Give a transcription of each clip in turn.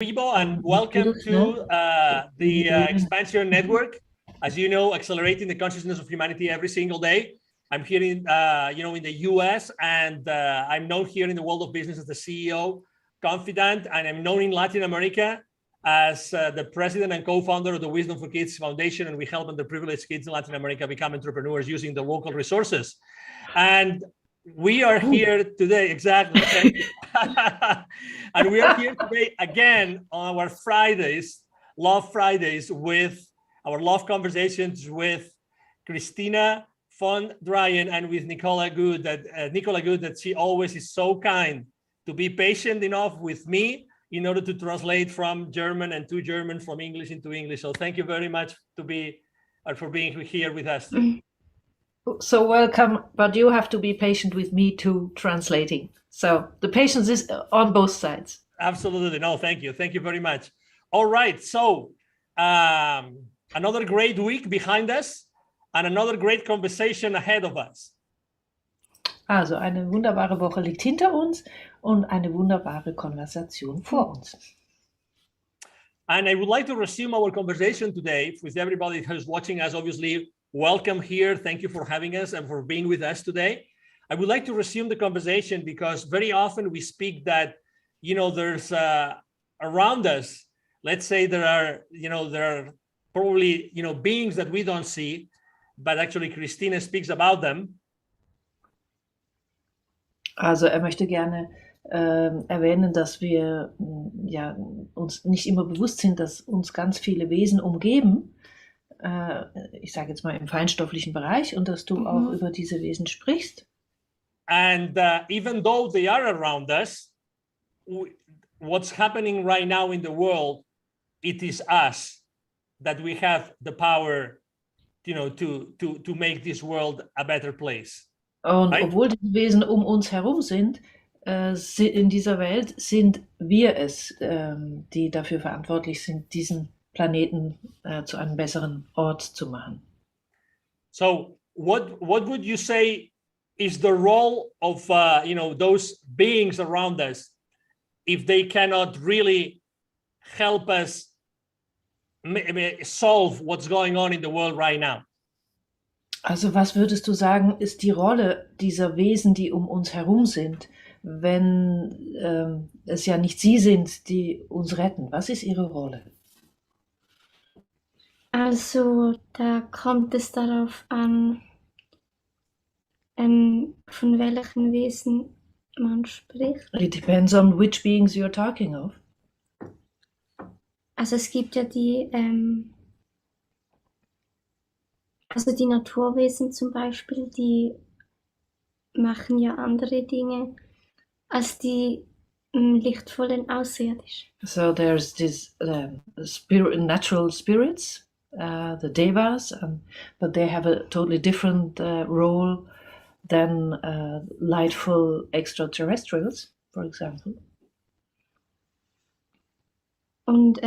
Ribo, and welcome to the XPNSion network. As you know, accelerating the consciousness of humanity every single day. I'm here in, in the US, and I'm known here in the world of business as the CEO, confidant, and I'm known in Latin America as the president and co-founder of the Wisdom for Kids Foundation, and we help underprivileged kids in Latin America become entrepreneurs using the local resources. And we are here today, exactly. And we are here today again on our Fridays, Love Fridays, with our love conversations with Christina von Dreien and with Nicola Good. That she always is so kind to be patient enough with me in order to translate from German and to German, from English into English. So thank you very much for being here with us. So welcome, but you have to be patient with me too, translating. So the patience is on both sides. Absolutely. No, thank you. Thank you very much. All right. So another great week behind us and another great conversation ahead of us. Also eine wunderbare Woche liegt hinter uns und eine wunderbare Konversation vor uns. And I would like to resume our conversation today with everybody who's watching us. Obviously, welcome here. Thank you for having us and for being with us today. I would like to resume the conversation because very often we speak that, there's around us, let's say there are probably, beings that we don't see, but actually Christina speaks about them. Also möchte gerne erwähnen, dass wir uns nicht immer bewusst sind, dass uns ganz viele Wesen umgeben. Ich sage jetzt mal im feinstofflichen Bereich, und dass du auch über diese Wesen sprichst. And even though they are around us, what's happening right now in the world, it is us that we have the power, to make this world a better place. Und right? Obwohl die Wesen um uns herum sind, in dieser Welt sind wir es, die dafür verantwortlich sind, diesen Planeten zu einem besseren Ort zu machen. So what would you say is the role of those beings around us if they cannot really help us solve what's going on in the world right now? Also was würdest du sagen, ist die Rolle dieser Wesen, die um uns herum sind, wenn es ja nicht sie sind, die uns retten? Was ist ihre Rolle? Also da kommt es darauf an, von welchen Wesen man spricht. It depends on which beings you're talking of. Also es gibt ja die Naturwesen zum Beispiel, die machen ja andere Dinge als die lichtvollen Außerirdischen. So there's this natural spirits, the devas, but they have a totally different role than lightful extraterrestrials, for example. Und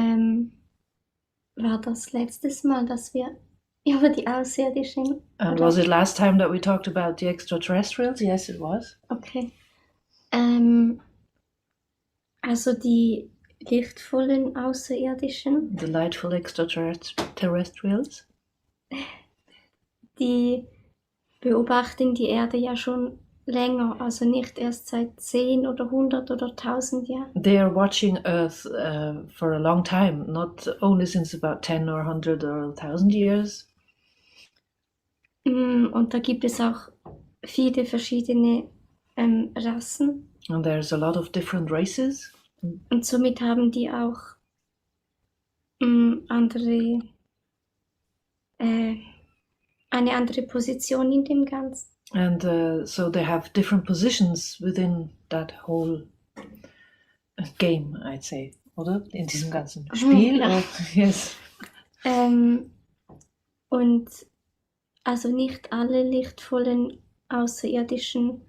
war das letztes Mal, dass wir über die Außerirdischen... And was it last time that we talked about the extraterrestrials? Yes, it was. Okay. Also die lichtvollen Außerirdischen. The lightful extraterrestrials. Die beobachten die Erde ja schon länger, also nicht erst seit 10 oder 100 oder 1000 Jahren. They are watching Earth for a long time, not only since about 10 or 100 or 1000 years. Und da gibt es auch viele verschiedene Rassen. And there's a lot of different races. Und somit haben die auch eine andere Position in dem Ganzen. And so they have different positions within that whole game, I'd say, oder? In diesem ganzen Spiel. Ja. Yes. Und also nicht alle lichtvollen Außerirdischen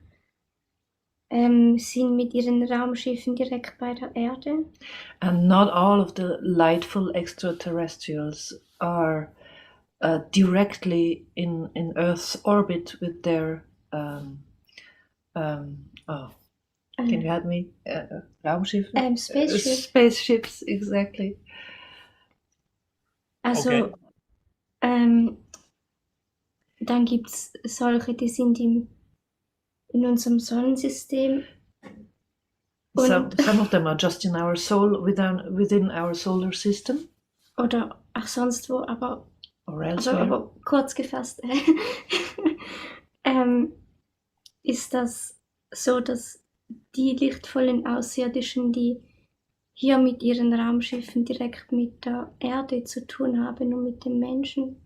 sind mit ihren Raumschiffen direkt bei der Erde. And not all of the lightful extraterrestrials are directly in Earth's orbit with their Can you help me? Raumschiffe? Spaceship. Spaceships, exactly. Also, Okay. dann gibt es solche, die sind in unserem Sonnensystem. Some of them are just in our soul, within our solar system. Oder auch sonst wo, aber Aber kurz gefasst ist das so, dass die lichtvollen Außerirdischen, die hier mit ihren Raumschiffen direkt mit der Erde zu tun haben und mit den Menschen.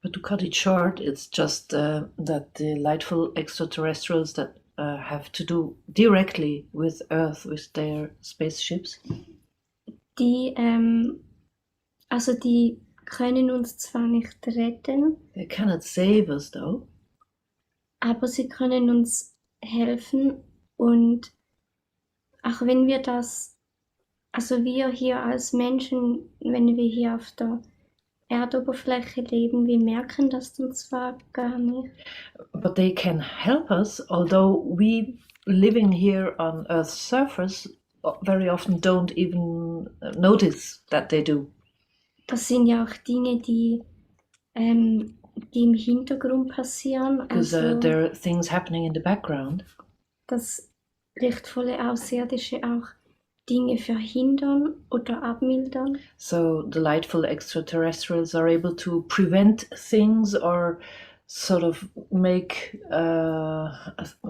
But to cut it short, it's just that the lightful extraterrestrials that have to do directly with Earth, with their spaceships. Die können uns zwar nicht retten. They cannot save us though. Aber sie können uns helfen und auch wenn wir wir hier als Menschen, wenn wir hier auf der Erdoberfläche leben, wir merken das dann zwar gar nicht. But they can help us, although we living here on Earth's surface very often don't even notice that they do. Das sind ja auch Dinge, die im Hintergrund passieren. Because there are things happening in the background. Dass lichtvolle Außerirdische auch Dinge verhindern oder abmildern. So the lightful extraterrestrials are able to prevent things or sort of make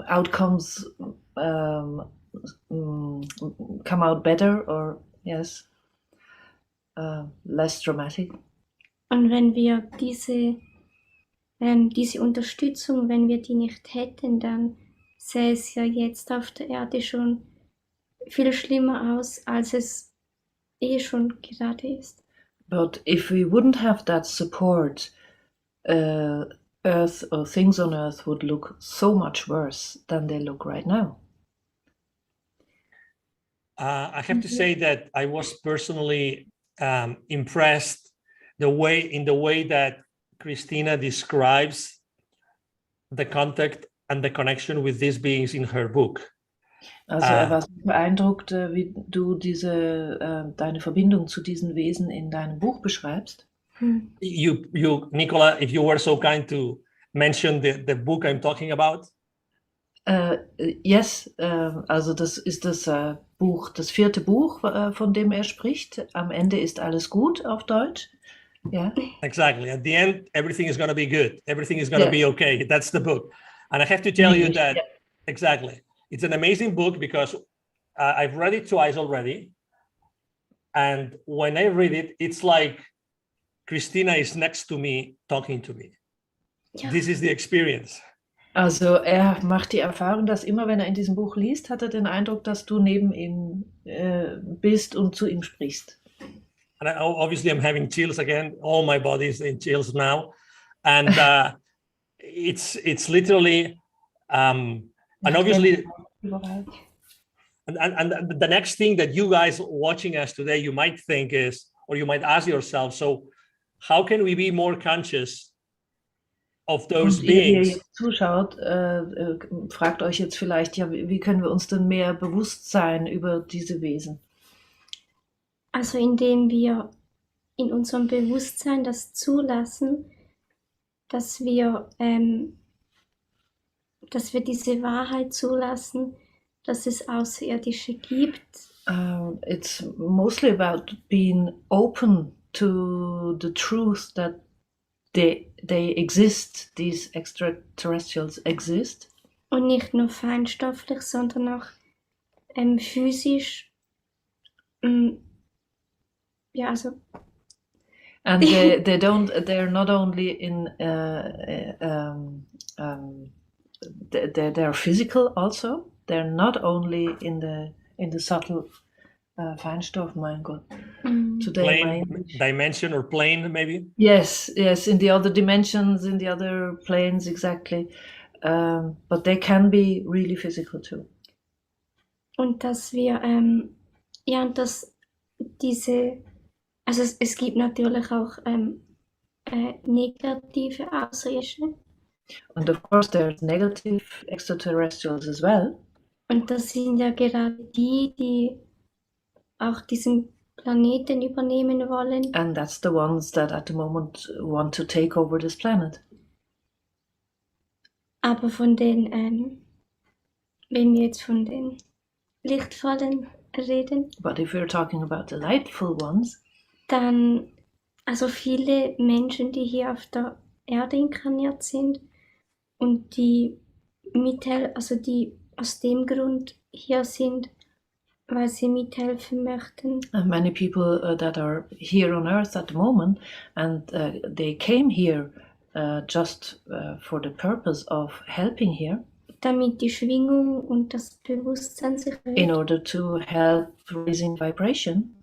outcomes come out better or yes, less dramatic. Und wenn wir diese Unterstützung, wenn wir die nicht hätten, dann sähe es ja jetzt auf der Erde schon viel schlimmer aus, als es schon gerade ist. But if we wouldn't have that support, Earth or things on Earth would look so much worse than they look right now. I have to say that I was personally impressed in the way that Christina describes the contact and the connection with these beings in her book. Also war so beeindruckt, wie du deine Verbindung zu diesen Wesen in deinem Buch beschreibst. You, Nicola, if you were so kind to mention the book I'm talking about. Yes, also das ist das Buch, das 4. Buch, von dem er spricht. Am Ende ist alles gut auf Deutsch. Yeah. Exactly. At the end, everything is going to be good. Everything is going to be okay. That's the book. And I have to tell you that, exactly. It's an amazing book because I've read it twice already. And when I read it, it's like Christina is next to me, talking to me. Yeah. This is the experience. Also er macht die Erfahrung, dass immer, wenn er in diesem Buch liest, hat er den Eindruck, dass du neben ihm bist und zu ihm sprichst. And obviously I'm having chills again. All my body is in chills now. And it's literally, and obviously, and the next thing that you guys watching us today, you might think is, or you might ask yourself, so how can we be more conscious of those beings? Ihr jetzt zuschaut, fragt euch jetzt vielleicht, ja, wie können wir uns denn mehr bewusst sein über diese Wesen? Also indem wir in unserem Bewusstsein das zulassen, dass wir diese Wahrheit zulassen, dass es Außerirdische gibt. It's mostly about being open to the truth that they exist, these extraterrestrials exist. Und nicht nur feinstofflich, sondern auch physisch. Ja, also. And they're not only in they're physical also. They're not only in the subtle Feinstoff, mein Gott. Today, plane, dimension or plane, maybe? Yes, in the other dimensions, in the other planes, exactly. But they can be really physical too. Und dass wir, also es gibt natürlich auch negative Außerirdische. And of course there's negative extraterrestrials as well. Und das sind ja gerade die auch diesen Planeten übernehmen wollen. And that's the ones that at the moment want to take over this planet. Aber von den, wenn wir jetzt von den lichtvollen reden, But if we're talking about the lightful ones, dann, also viele Menschen, die hier auf der Erde inkarniert sind und die die aus dem Grund hier sind, weil sie mithelfen möchten, and many people that are here on Earth at the moment, and they came here just for the purpose of helping here, damit die Schwingung und das Bewusstsein sich in erhöht. order to help raising vibration.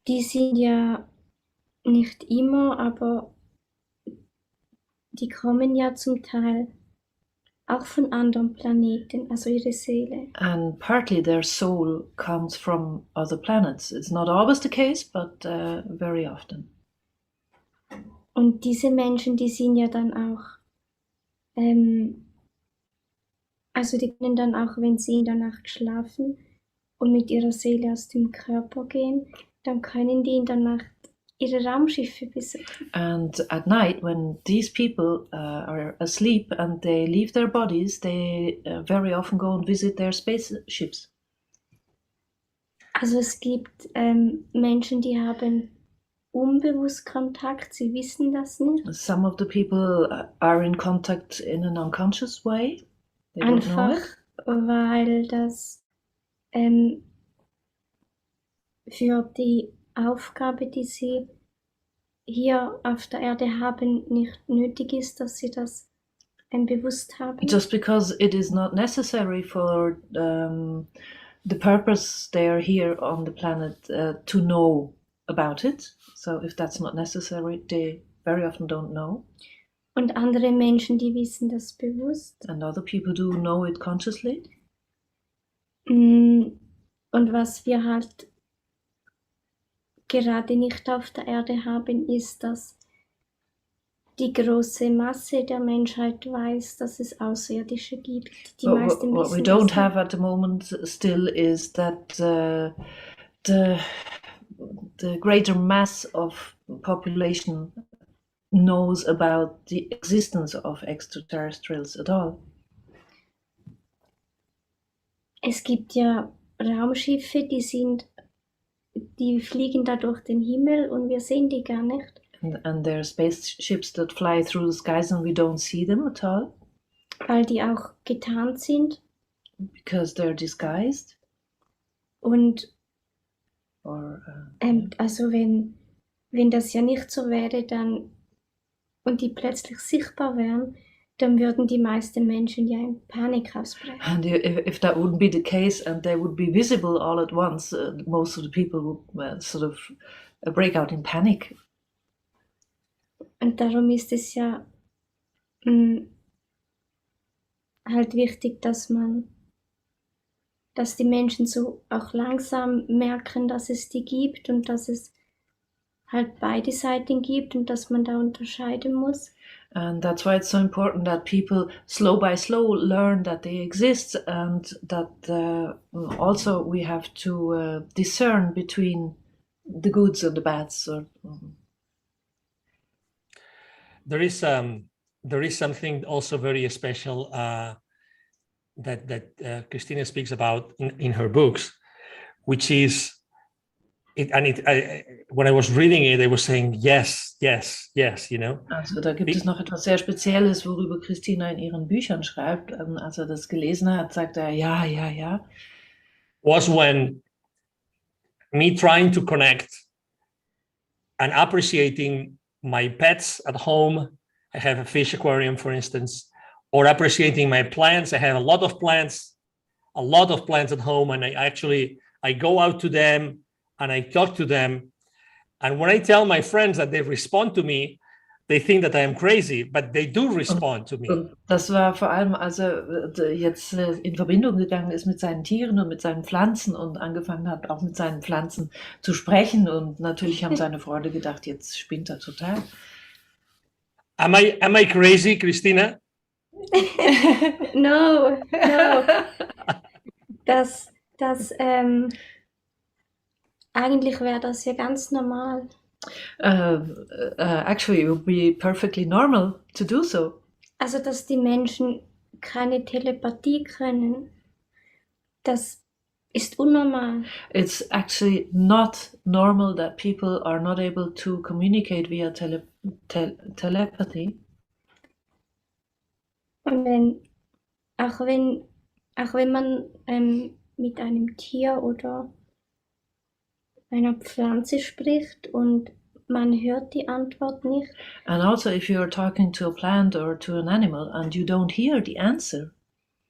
Die sind ja nicht immer, aber die kommen ja zum Teil auch von anderen Planeten, also ihre Seele. And partly their soul comes from other planets. It's not always the case, but very often. Und diese Menschen, die sind ja dann auch, also die können dann auch, wenn sie in der Nacht schlafen und mit ihrer Seele aus dem Körper gehen, dann können die in der Nacht ihre Raumschiffe besuchen. And at night, when these people are asleep and they leave their bodies, they very often go and visit their spaceships. Also es gibt Menschen, die haben unbewusst Kontakt, sie wissen das nicht. Some of the people are in contact in an unconscious way. They don't know Einfach it. weil das für die Aufgabe, die sie hier auf der Erde haben, nicht nötig ist, dass sie das bewusst haben. Just because it is not necessary for the purpose they are here on the planet to know about it. So if that's not necessary, they very often don't know. Und andere Menschen, die wissen das bewusst. And other people do know it consciously. Und was wir halt gerade nicht auf der Erde haben, ist, dass die große Masse der Menschheit weiß, dass es Außerirdische gibt. Die meisten What we wissen don't das have at the moment still is that the greater mass of population knows about the existence of extraterrestrials at all. Es gibt ja Raumschiffe, die fliegen da durch den Himmel und wir sehen die gar nicht. And there are spaceships that fly through the skies and we don't see them at all. Weil die auch getarnt sind. Because they're disguised. Und Or, also wenn das ja nicht so wäre, dann und die plötzlich sichtbar wären, dann würden die meisten Menschen ja in Panik ausbrechen. And if that wouldn't be the case and they would be visible all at once, most of the people would sort of break out in panic. Und darum ist es ja halt wichtig, dass die Menschen so auch langsam merken, dass es die gibt und dass es halt beide Seiten gibt und dass man da unterscheiden muss. And that's why it's so important that people slow by slow learn that they exist and that also we have to discern between the goods and the bads. There is something also very special that Christina speaks about in her books, which is when I was reading it, I was saying yes, yes, yes, you know. Also da gibt es noch etwas sehr Spezielles, worüber Christina in ihren Büchern schreibt. Als er das gelesen hat, sagt er ja, ja, ja. Was when me trying to connect and appreciating my pets at home. I have a fish aquarium, for instance, or appreciating my plants. I have a lot of plants at home, and I go out to them and I talk to them. And when I tell my friends that they respond to me, they think that I am crazy, but they do respond to me. Und das war vor allem, als er jetzt in Verbindung gegangen ist mit seinen Tieren und mit seinen Pflanzen und angefangen hat, auch mit seinen Pflanzen zu sprechen. Und natürlich haben seine Freunde gedacht, jetzt spinnt er total. Am I crazy, Christina? No. Eigentlich wäre das ja ganz normal. Actually, it would be perfectly normal to do so. Also, dass die Menschen keine Telepathie können, das ist unnormal. It's actually not normal that people are not able to communicate via telepathy. Und auch wenn man mit einem Tier oder einer Pflanze spricht und man hört die Antwort nicht. And also if you're talking to a plant or to an animal and you don't hear the answer,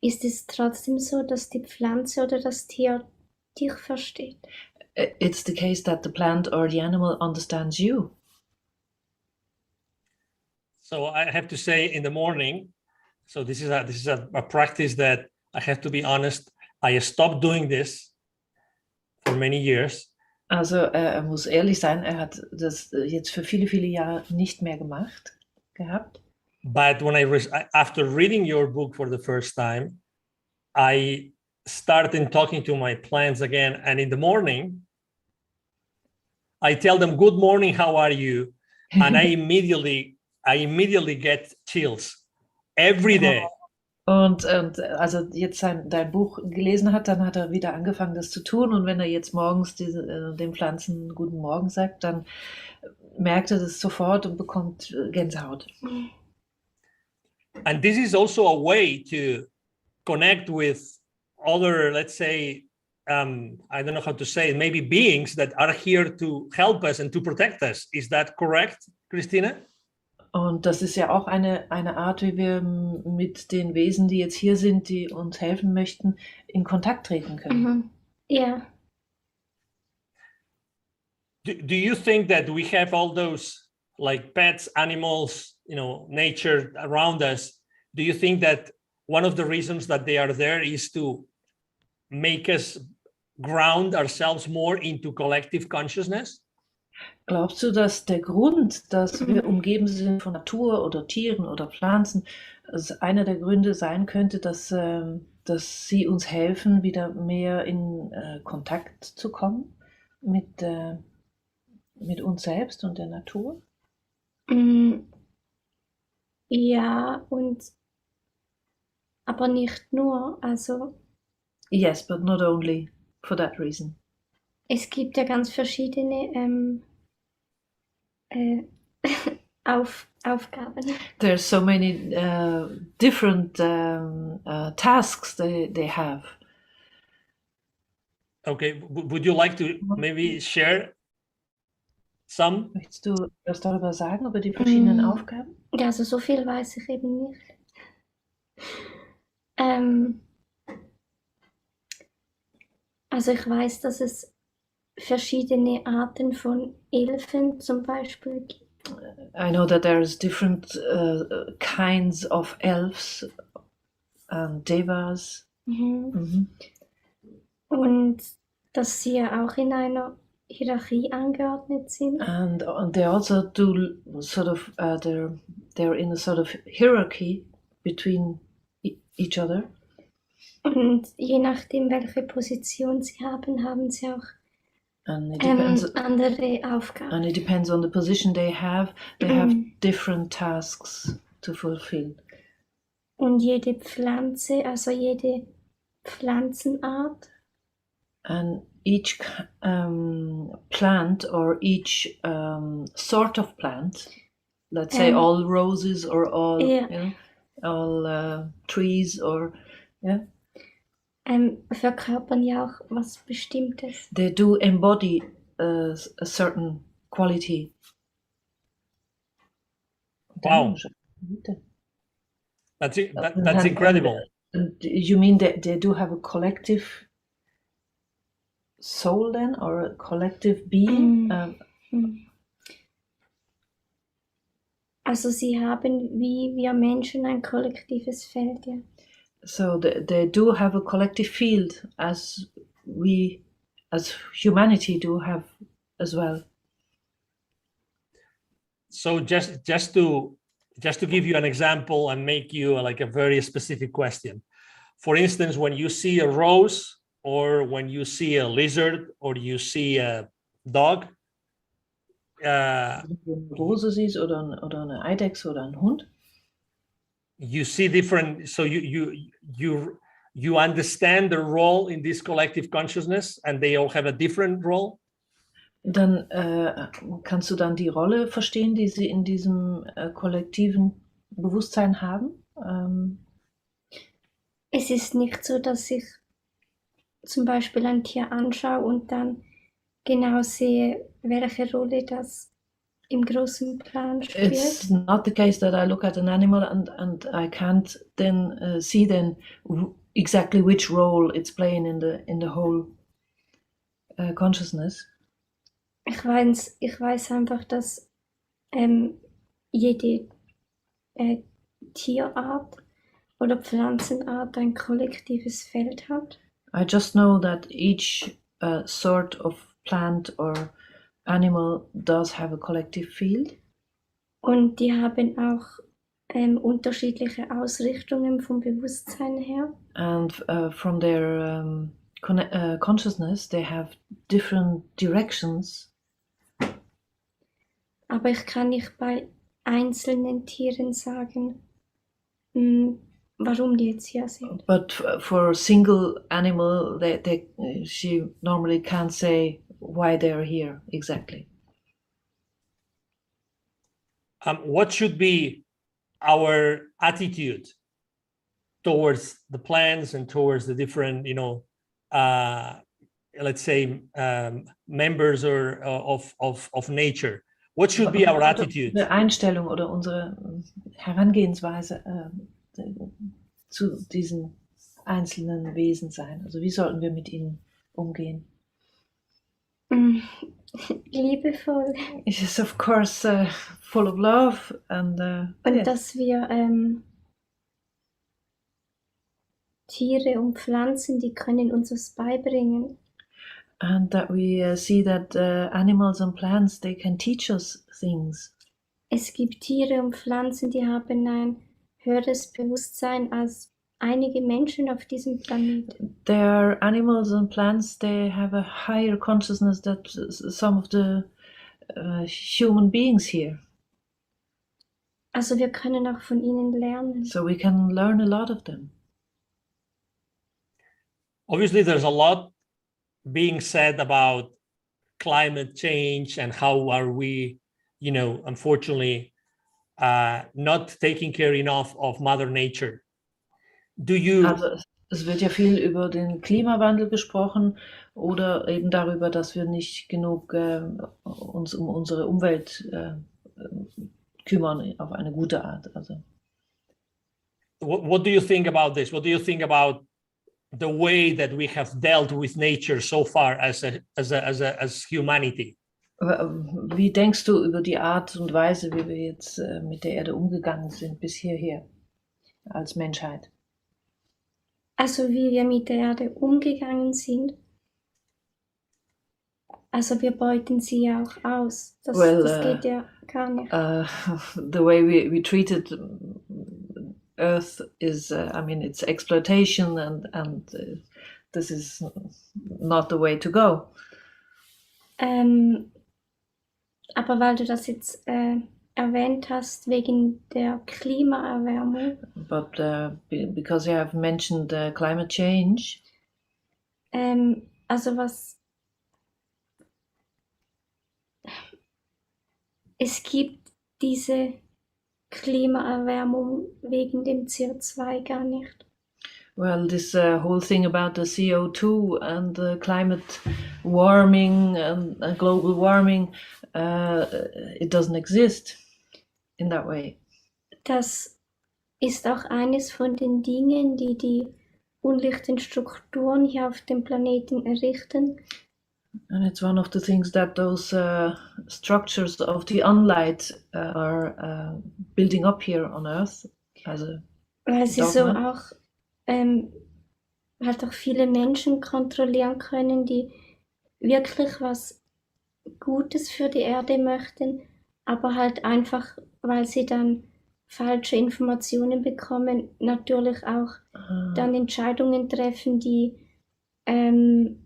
ist es trotzdem so, dass die Pflanze oder das Tier dich versteht? It's the case that the plant or the animal understands you. So I have to say, in the morning, so this is a practice that I have to be honest, I stopped doing this for many years. Also muss ehrlich sein, hat das jetzt für viele, viele Jahre nicht mehr gemacht gehabt. But when after reading your book for the first time, I started talking to my plants again. And in the morning, I tell them, "Good morning, how are you?" And I immediately get chills every day. Und also jetzt dein Buch gelesen hat, dann hat er wieder angefangen, das zu tun. Und wenn er jetzt morgens den Pflanzen Guten Morgen sagt, dann merkt er das sofort und bekommt Gänsehaut. And this is also a way to connect with other, let's say, I don't know how to say it, maybe beings that are here to help us and to protect us. Is that correct, Christina? Und das ist ja auch eine Art, wie wir mit den Wesen, die jetzt hier sind, die uns helfen möchten, in Kontakt treten können. Ja. Do you think that we have all those like pets, animals, nature around us? Do you think that one of the reasons that they are there is to make us ground ourselves more into collective consciousness? Glaubst du, dass der Grund, dass wir umgeben sind von Natur oder Tieren oder Pflanzen, einer der Gründe sein könnte, dass sie uns helfen, wieder mehr in Kontakt zu kommen mit uns selbst und der Natur? Ja, aber nicht nur, also. Yes, but not only for that reason. Es gibt ja ganz verschiedene Aufgaben. There's so many different tasks they have. Okay, would you like to maybe share some? Möchtest du was darüber sagen, über die verschiedenen Aufgaben? Ja, also so viel weiß ich eben nicht. Also ich weiß, dass es verschiedene Arten von Elfen zum Beispiel gibt. I know that there's different kinds of elves and devas. Und dass sie ja auch in einer Hierarchie angeordnet sind. And they also do sort of they're in a sort of hierarchy between each other. Und je nachdem, welche Position sie haben, haben sie auch andere Aufgaben. And it depends on the position they have. They have different tasks to fulfill. Und jede Pflanze, also jede Pflanzenart. And each plant or each sort of plant, let's say all roses or all all trees or verkörpern ja auch was Bestimmtes. They do embody a certain quality. Wow. That's incredible. You mean that they do have a collective soul then, or a collective being? Also sie haben wie wir Menschen ein kollektives Feld, ja. So they do have a collective field as we as humanity do have as well. So just to just to give you an example and make you like a very specific question. For instance, when you see a rose or when you see a lizard or you see a dog, Wenn du eine Rose siehst oder eine Eidechse oder einen Hund, you see different, so you understand the role in this collective consciousness and they all have a different role. dann kannst du dann die Rolle verstehen, die sie in diesem kollektiven Bewusstsein haben. Es ist nicht so, dass ich zum Beispiel ein Tier anschaue und dann genau sehe, welche Rolle das im großen Plan It's spielt. not the case that I look at an animal and I can't then see then exactly which role it's playing in the whole consciousness. Ich weiß einfach, dass jede Tierart oder Pflanzenart ein kollektives Feld hat. I just know that each sort of plant or animal does have a collective field. Und die haben auch unterschiedliche Ausrichtungen vom Bewusstsein her. And from their consciousness, they have different directions. Aber ich kann nicht bei einzelnen Tieren sagen, warum die jetzt hier sind. But for a single animal, she normally can't say why they're here exactly. What should be our attitude towards the plants and towards the different, let's say, members or of nature? What should be our attitude? Unsere Einstellung oder unsere Herangehensweise zu diesen einzelnen Wesen sein? Also wie sollten wir mit ihnen umgehen? Liebevoll. It is of course full of love and Und dass wir Tiere und Pflanzen, die können uns was beibringen. and that we see that animals and plants, they can teach us things. Es gibt Tiere und Pflanzen, die haben ein höheres Bewusstsein als einige Menschen auf diesem Planeten. There are animals and plants, they have a higher consciousness than some of the human beings here. Also wir können auch von ihnen lernen. So we can learn a lot of them. Obviously, there's a lot being said about climate change and how are we, unfortunately, not taking care enough of Mother Nature. Do you? Also es wird ja viel über den Klimawandel gesprochen oder eben darüber, dass wir nicht genug uns um unsere Umwelt kümmern auf eine gute Art. Also. What do you think about this? What do you think about the way that we have dealt with nature so far as humanity? Wie denkst du über die Art und Weise, wie wir jetzt mit der Erde umgegangen sind bis hierher als Menschheit? Also wie wir mit der Erde umgegangen sind. Also wir beuten sie ja auch aus. Das geht ja gar nicht. The way we treated Earth is, it's exploitation and this is not the way to go. Aber weil du das jetzt erwähnt hast, wegen der Klimaerwärmung. But because you have mentioned climate change. Es gibt diese Klimaerwärmung wegen dem CO2 gar nicht. Well, this whole thing about the CO2 and the climate warming and global warming, it doesn't exist in that way. Das ist auch eines von den Dingen, die die unlichten Strukturen hier auf dem Planeten errichten. And it's one of the things that those structures of the unlight are building up here on Earth. Weil sie so auch halt auch viele Menschen kontrollieren können, die wirklich was Gutes für die Erde möchten, aber halt einfach, weil sie dann falsche Informationen bekommen, natürlich auch dann Entscheidungen treffen, die dann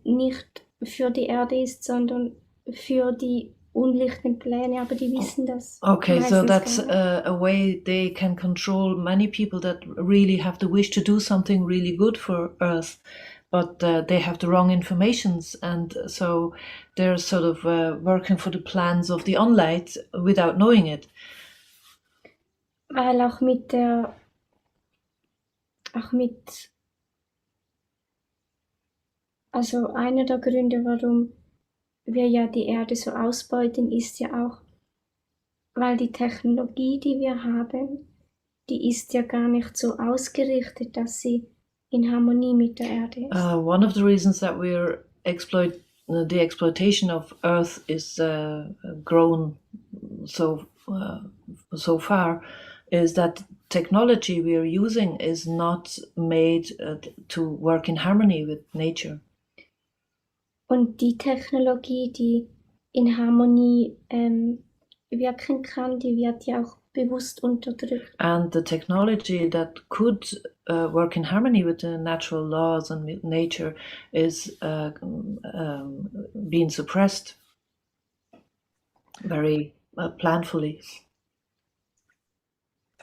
nicht für die Erde ist, sondern für die unlichten Pläne, aber die wissen das. Okay, so meistens that's gar nicht. a way they can control many people that really have the wish to do something really good for Earth, but they have the wrong informations, and so they're sort of working for the plans of the Onlight without knowing it. Weil auch mit also einer der Gründe, warum wir ja die Erde so ausbeuten, ist ja auch, weil die Technologie, die wir haben, die ist ja gar nicht so ausgerichtet, dass sie in Harmonie mit der Erde ist. One of the reasons that we're the exploitation of Earth is grown so far is that technology we are using is not made to work in harmony with nature. Und die Technologie, die in Harmonie wirken kann, die wird ja auch bewusst unterdrückt. And the technology that could work in harmony with the natural laws and with nature is being suppressed very planfully.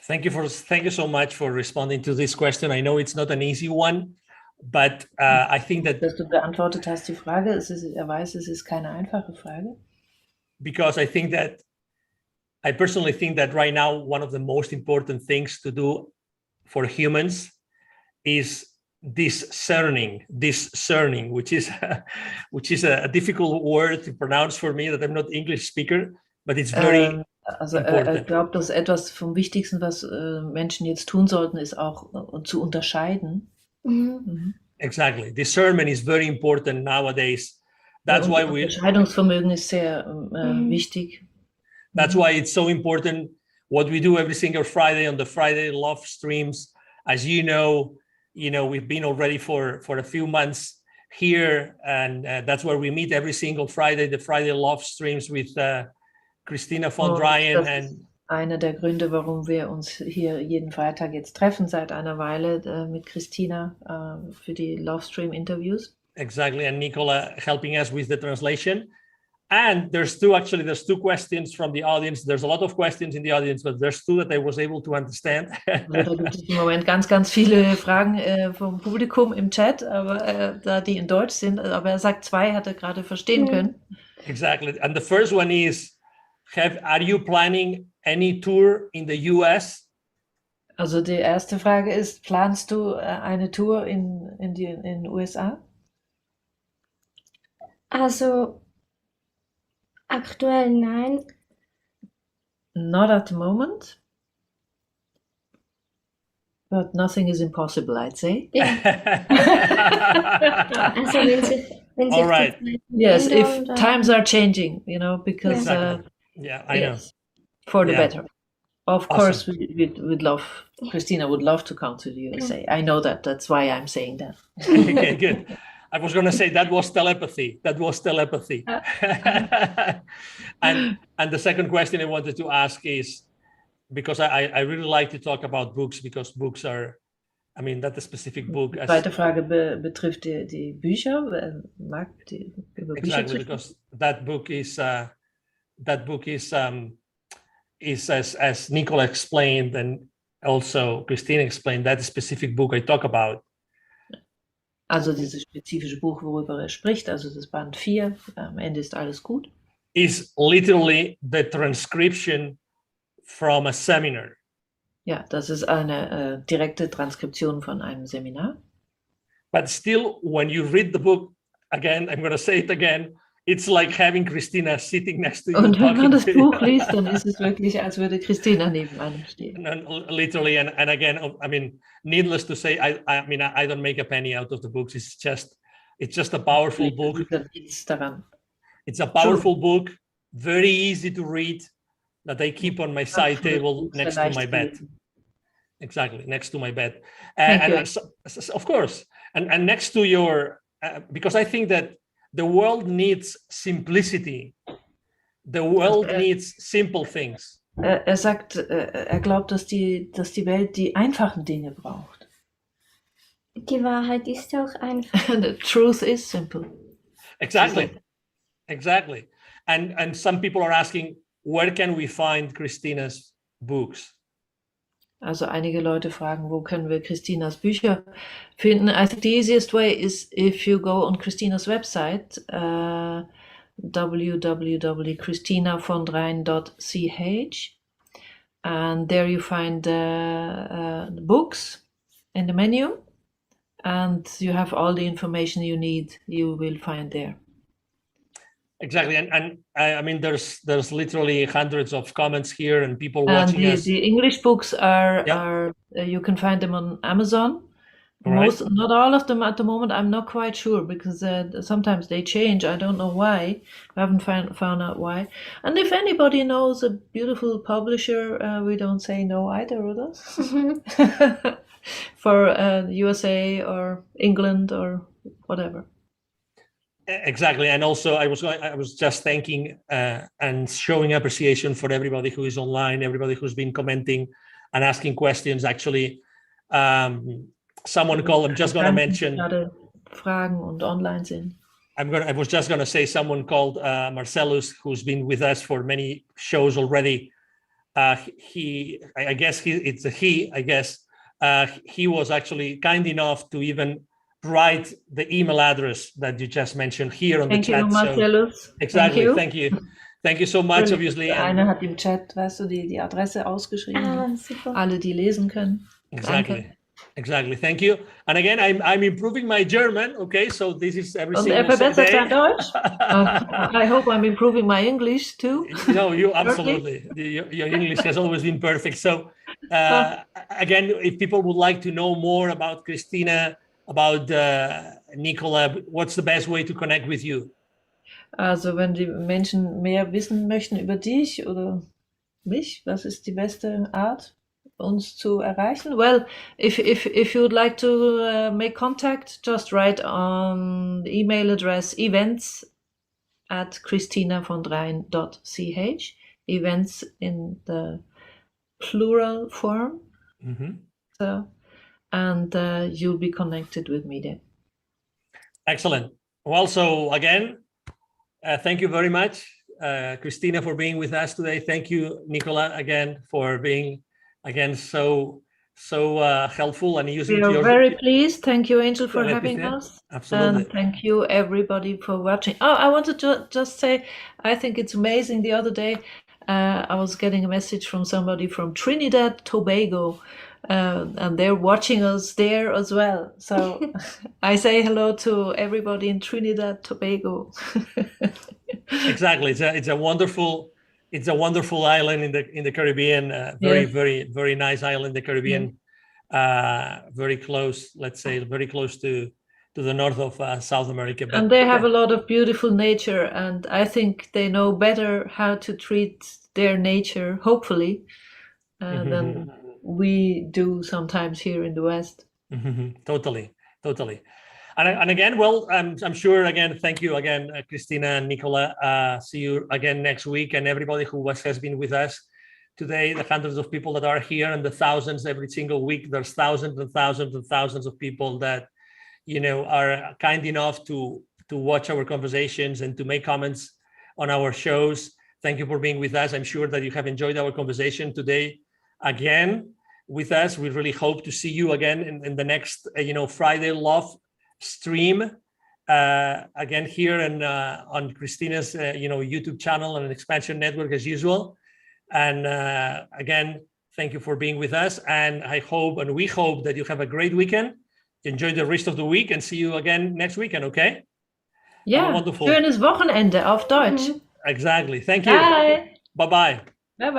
Thank you so much for responding to this question. I know it's not an easy one, but I think that Dass du beantwortet hast die Frage, er weiß, es ist keine einfache Frage. Because I personally think that right now one of the most important things to do for humans is discerning, which is a difficult word to pronounce for me, that I'm not English speaker, but it's very Also er glaubt, dass etwas vom Wichtigsten, was Menschen jetzt tun sollten, ist auch zu unterscheiden. Exactly. Discernment is very important nowadays. That's why Unterscheidungsvermögen ist sehr wichtig. That's why it's so important what we do every single Friday on the Friday Love Streams. As you know, we've been already for a few months here, and that's where we meet every single Friday, the Friday Love Streams with Christina von Dreien. Das ist einer der Gründe, warum wir uns hier jeden Freitag jetzt treffen, seit einer Weile mit Christina für die Love Stream Interviews. Exactly, and Nicola helping us with the translation. And there's two questions from the audience. There's a lot of questions in the audience, but there's two that I was able to understand. Also, da gibt es im Moment ganz viele Fragen vom Publikum im Chat, aber da die in Deutsch sind. Aber er sagt, zwei hat er gerade verstehen können. Exactly. And the first one is, are you planning any tour in the US? Also die erste Frage ist, planst du eine Tour in den USA? Also aktuell nein. Not at the moment. But nothing is impossible, I'd say. Ja. Also wenn sich All right. Yes, if times are changing, because Exactly. Yeah, I know. For the better. Of Awesome. course, we'd love, Christina would love to come to the USA. I know that. That's why I'm saying that. Okay, good. I was going to say that was telepathy. And the second question I wanted to ask is, because I really like to talk about books, because books are, that specific book. Die zweite Frage betrifft die Bücher. Mag über Bücher Exactly, because that book is as Nicola explained, and also Christina explained, that specific book I talk about. Also dieses spezifische Buch, worüber er spricht, also das Band 4, am Ende ist alles gut. Is literally the transcription from a seminar. Ja, das ist eine direkte Transkription von einem Seminar. But still, when you read the book, again, I'm going to say it again, it's like having Christina sitting next to you. Und wenn man das Buch liest, dann ist es wirklich, als würde Christina neben einem stehen. Literally, and again, needless to say, I don't make a penny out of the books. It's just a powerful book. It's a powerful book, very easy to read, that I keep on my side table next to my bed. Exactly, next to my bed. And of course, and next to your, because I think that the world needs simplicity. The world needs simple things. sagt, glaubt, dass die Welt die einfachen Dinge braucht. Die Wahrheit ist auch einfach. The truth is simple. Exactly. Exactly. And some people are asking, where can we find Christina's books? Also einige Leute fragen, wo können wir Christinas Bücher finden? I think the easiest way is if you go on Christina's website, www.christinavondreien.ch, and there you find the books in the menu, and you have all the information you need. You will find there. Exactly, and I mean, there's literally hundreds of comments here and people watching us. The English books are you can find them on Amazon. Right. Not all of them at the moment. I'm not quite sure because sometimes they change. I don't know why. I haven't found out why. And if anybody knows a beautiful publisher, we don't say no either of us. For USA or England or whatever. Exactly, and also I was just thanking and showing appreciation for everybody who is online, everybody who's been commenting and asking questions. Actually, someone called. I'm just going to mention. Fragen und online sind. I was just going to say someone called Marcellus, who's been with us for many shows already. He was actually kind enough to even write the email address that you just mentioned here on the chat. Thank you, Marcellus. Exactly. Thank you. Thank you so much, obviously. Einer hat im Chat, weißt du, die Adresse ausgeschrieben. Ah, super. Alle, die lesen können. Exactly. Danke. Exactly. Thank you. And again, I'm improving my German. Okay, so this is every Und single verbessert day. dein Deutsch? I hope I'm improving my English too. No, you absolutely. Your English has always been perfect. So again, if people would like to know more about Christina, about Nicola, what's the best way to connect with you? Also wenn die Menschen mehr wissen möchten über dich oder mich, was ist die beste Art, uns zu erreichen? Well, if you would like to make contact, just write on the email address events@christinavondreien.ch, events in the plural form. Mm-hmm. So, and you'll be connected with me then. Excellent. Well, so again, thank you very much, Christina, for being with us today. Thank you, Nicola, again, for being so helpful and using. We are very pleased. Thank you, Angel, for having us. Absolutely. And thank you, everybody, for watching. Oh, I wanted to just say, I think it's amazing. The other day, I was getting a message from somebody from Trinidad, Tobago, and they're watching us there as well. So I say hello to everybody in Trinidad, Tobago. Exactly, it's a wonderful island in the Caribbean. Very nice island in the Caribbean. Very close, let's say, very close to the north of South America. And they have a lot of beautiful nature, and I think they know better how to treat their nature, hopefully, than we do sometimes here in the West. Totally. And again, well, I'm sure, again, thank you again, Christina and Nicola. See you again next week, and everybody who has been with us today, the hundreds of people that are here and the thousands every single week. There's thousands and thousands and thousands of people that, are kind enough to watch our conversations and to make comments on our shows. Thank you for being with us. I'm sure that you have enjoyed our conversation today again with us. We really hope to see you again in the next, Friday Love stream again here and on Christina's, YouTube channel and Expansion Network as usual. And again, thank you for being with us. And we hope that you have a great weekend. Enjoy the rest of the week and see you again next weekend, okay? Yeah, schönes Wochenende auf Deutsch. Exactly. Thank you. Bye. Bye-bye. Bye-bye.